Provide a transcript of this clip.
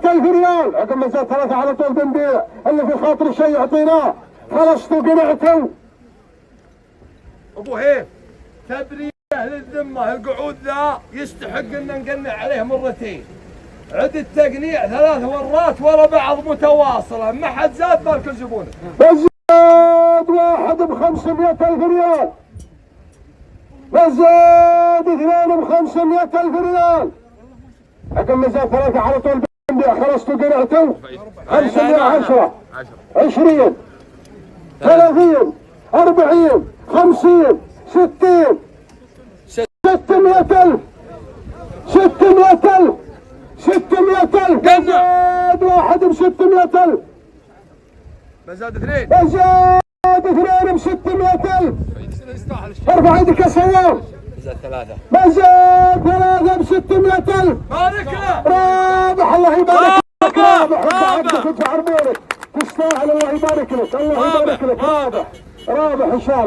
100,000 ريال. عقب ما زاد 3 على طول بنبيع، اللي في خاطر شيء يعطيناه. خلصتوا قنعتوا. ابو هيف تبريه للذمه، القعود ذا يستحق ان نقنع عليه مرتين. عد التقنيع 3 مرات ورا بعض متواصله، ما حد زاد بارك زبونه. بزاد واحد ب500,000 ريال. بزاد 2 ب500,000 ريال. عقب ما زاد 3 على طول بنبيع. خلصتوا قنعتوا. 510 20 30 40 50 60 600,000 600,000 600,000. بزاد واحد ب600,000. بزاد 2 بزاد 2 ب600,000. ارفع ايدك يا سوار. بزاد 3 بزاد 3 ب600,000. بارك له. رابح الله يبارك لك. رابح عبدك ادفع عربونك. تستاهل الله يبارك لك. الله يبارك لك. رابح رابح ان شاء الله.